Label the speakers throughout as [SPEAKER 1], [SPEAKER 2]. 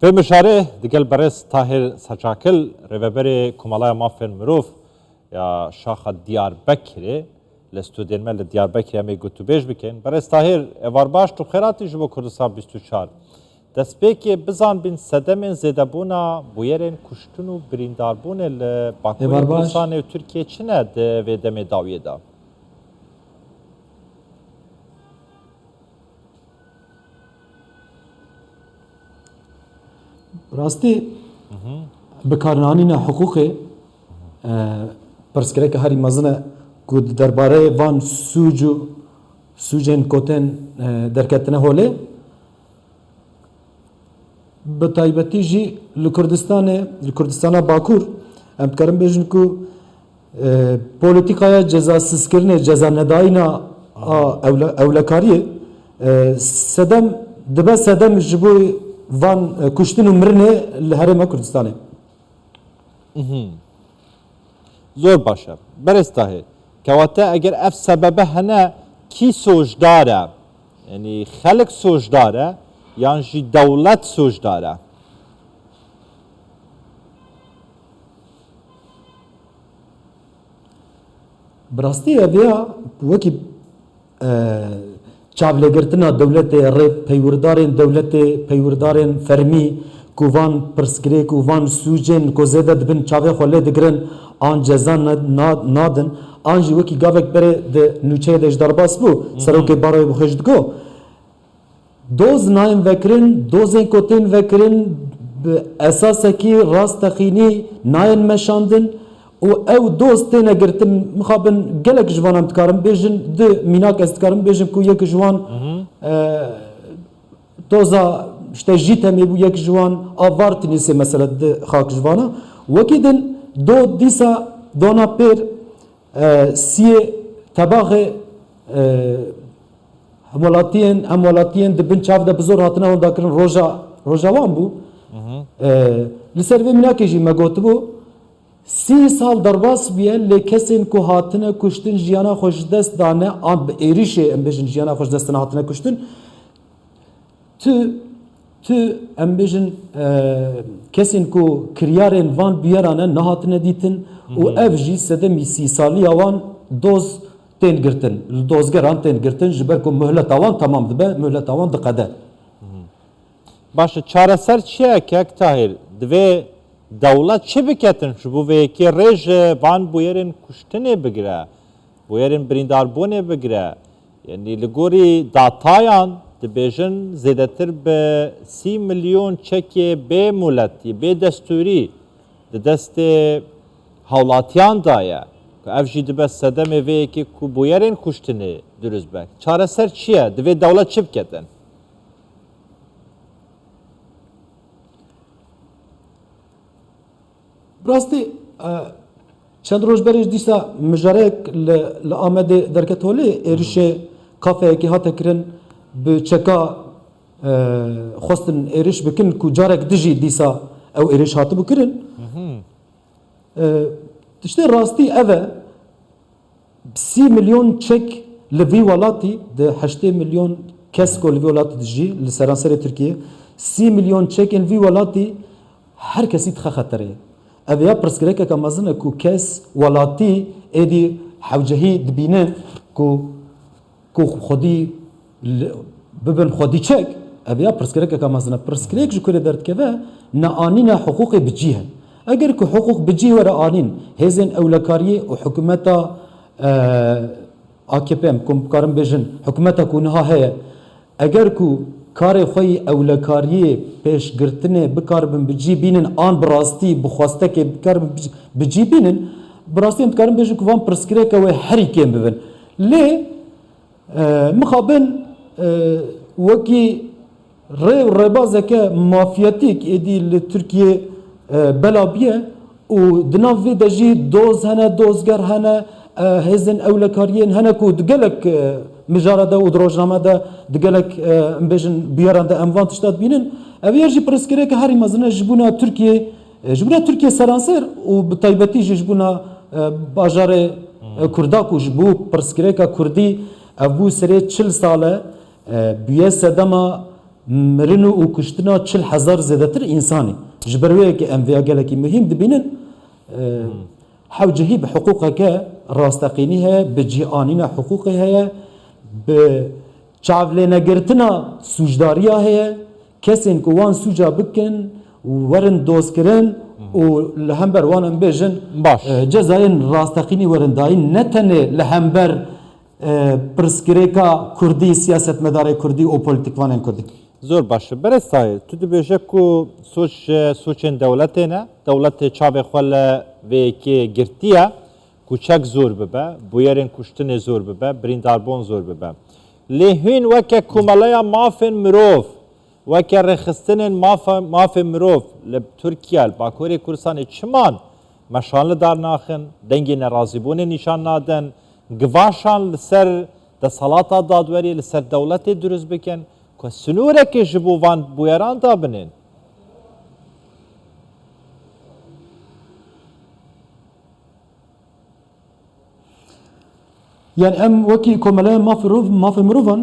[SPEAKER 1] Ve müşare digel beres Tahir Saçakil reveberi Kumalaya Mafin Miruf ya Şaha Diyarbekir'i لستودین دیاربکر همی گوتو بیش بکن برای استاهر وار باش تو خیراتی جبو کردستان 24 دست که بزن بین صدم زده بونا بویرین کشتن و بریندار بون باکوی کردستان و ترکیه چنه و دم داویه دا
[SPEAKER 2] راستی بکارنانین حقوقی پرسکره که هری مزنه که درباره وان سوجن کتن درکتنه هوله به تایبتی جی لکردستان باکور هم کرم بیشن که پولیتیکای جزا سسکرنه جزا نداینا اولکاریه سدم دبه سدم جبوی وان کشتن و مرنه لحرم کردستانه
[SPEAKER 1] زور باشه برستاهی کواته اگر اف سببه هنه کی سوجداره یعنی خلق سوجداره یعنی جی دولت سوجداره
[SPEAKER 2] براستی اویا وکی چاولگرتنا دولت ری پیوردارن فرمی کووان پرسکری کووان سوجن کو زده دبن چاوی خله دگرن آن جزا نادن آنجی وکی گاوک بره ده نوچه دش درباس بو سروک برای بخشد گو دوز نایم وکرین دوزن کوتین وکرین اساسا کی راست تخینی ناین مشاندن و او دوز تینه گرتن مخابن گلک جوانم تکارم بیجن ده میناک است تکارم بیجن کو یک جوان دوزا işte jitemi bu yek jwan avartinisi mesela de xak jwana wakidin do disa dona per siye tabağı hamolatiyen de bin çavda bizor hatına onda kırın roja wan bu li ser ve minakeji megot bu 30 sal darbas biye le kesin ku hatına kuştun jiyana hoş dest dane ab erişe embejin jiyana hoş destana hatına kuştun tu embejin kesin ku kiryarên van biyarane nahatine dîtin û ev jî sedemî 30 saliya wan doz tên girtin dozgeran tên girtin ji ber ku mühlet wan tamam dibe mühlet wan diqede
[SPEAKER 1] baş çareser çiye kek Tahir divê dewlet çi biketin ji bo vêyekî rêj van bûyerên kuştinê bigire bûyerên birîndarbûnê bigire yani li gorî datayan dibêjin zêdetir bi 30 milyon çekê bê muletî bê destûrî di destê hewlatiyan da ye ev jî dibe sedemê vêyekî ku bûyerên kuştinê dirûst be çareser çi ye divê dewlet çi biketin
[SPEAKER 2] rastî çend roj berê dîsa mijarek li Amedê derket holê êrişê kafeyekî hate kirin bi çeka xwestin êriş bikin ku carek dijî dîsa ew êriş hatibû kirin tiştê rastî ev e 30 milyon çek li vî welatî di 8 milyon kes ku li vî welatî dijî li seranserê Tirkiye 30 milyon çekên vî welatî her kesî dixe xeterê ev ya pirsgirêkeke mezin e ku kes welatî êdî hewcehî dibîne ku xwedî bibin xwedî çek ev ya pirsgirêkeke mezin e pirsgirêk ji kurê derdikeve neanîna hiqûqê bicî he eger ku hiqûq bicî were anîn hêzên ewlekariyê û hikûmeta AKP em ku karin bêjin hikûmeta ku niha heye eger ku karê xwe yî ewlekariyê pêşgirtinê bikaribin bicî bînin an bi rastî bi xwestekê bikaribin bicî bînin bi rastî em dikarin bêjin ku van pirsgirêka wê herî kêm bibin lê mixabin wekî rê û rêbazeke mafyetîk êdî li Tirkiye bela biye û di nav vê de jî doz hene dozger hene hêzên ewlekariyên hene ku di gelek mijara de û di rojname de di gelek em bêjin biyaran de em van tişta dibînin ev ê jî pirsgirêke herî mezin e ji bûna Tirkiye seranser û bi taybetî jî ji bûna bajarê Kurda ku ji bo pirsgirêka Kurdî ev bû serê 40 sal e bûye sedema مرن و کشتنا 40,000 زیادتر انسانی جبروی که ام ویا گلکی مهم دبینن حوجهی به حقوقك راستقینی ها به جیانین حقوقی ها به چاوله نگرتنا سوجداری ها کسین که وان سوجا بکن و ورن دوست کرن و لهمبر وان بیجن
[SPEAKER 1] باش.
[SPEAKER 2] جزاین راستقینی ورن داین نتنه لهمبر پرسکریکا کردی سیاست مدار کردی و پولیتیک وانن کردی
[SPEAKER 1] زور باشه برای سایه تو دبیجه که سوچین دولته نه دولت چاوه خال و که گرتیه کوچک زور ببه بویرین کشتن زور ببه برینداربون زور ببه لهین وکه کمالای مافن مروف وکه رخستن مافن مروف لب ترکیه باکوری کردستان چمان مشان دار ناخن دنگی نرازیبون نشان نادن گواشان لسر ده صلاتا دادوری لسر دولت درست بکن که سنوره که جبوان بویران دابنین
[SPEAKER 2] يعني ام وكي كمالين ما في مروفن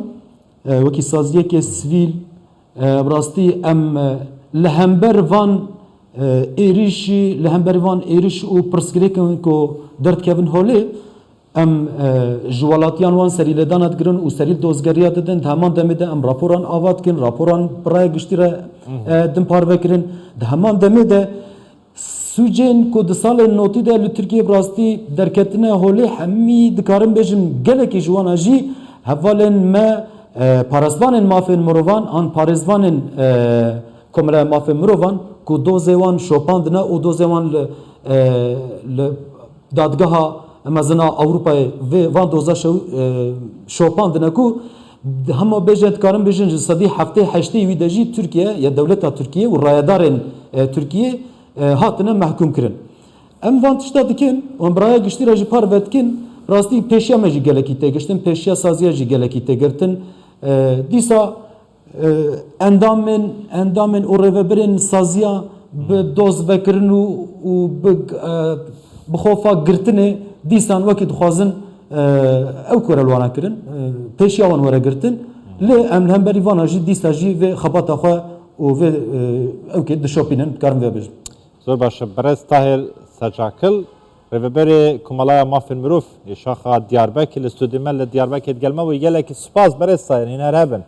[SPEAKER 2] وكي سازيه كي سفيل براستي ام لهمبر فان ايريشي لهمبر فان ايريش او برسكريكن كو درت كيفن هولي ام جوالاتيان وان سري لدانات گرن او سري دوزگريات دن تمام دمده ام راپوران آوات کن راپوران برای گشتیره دم پارو کرن تمام دمده سوجین کو د سال نوتی ده ل ترکیه براستی درکتنه هولی همی دکارم بجم گله کی جوانا جی حوالن ما پارسوانن مافن مروان آن پارسوانن کمره مافن مروان کو دوزوان شوپاندنه او دوزوان ل دادگاه مزنا اوروپای و وان دوزا شوپاندنه کو همه بجد کارم بجن صدی هفته هشته ویدجی ترکیه یا دولت ترکیه و رایدارن ترکیه هاتنه محکوم کرن ام وان تشتا دکن و برای گشتی راجی پار ودکن راستی پیشیا مجی گلکی تگشتن پیشیا سازیا جی گلکی تگرتن دیسا اندامن او ریوبرین سازیا به دوز وکرن و بخوفا گرتنه دیسان وقت خوازن او کرلوانا کرن پیشیا وان ورا گرتن لی ام هم بری وانا جی دیسا جی و خباتا خوا و اوکی دشوپینن کارم و بجم
[SPEAKER 1] زور باشه برای تاهر سجاکل ریوبری کمالای مافن مروف یشاخا دیاربکر لستودیمل دیاربکر گلمه و یگله که سپاس برای سایر این هر هبن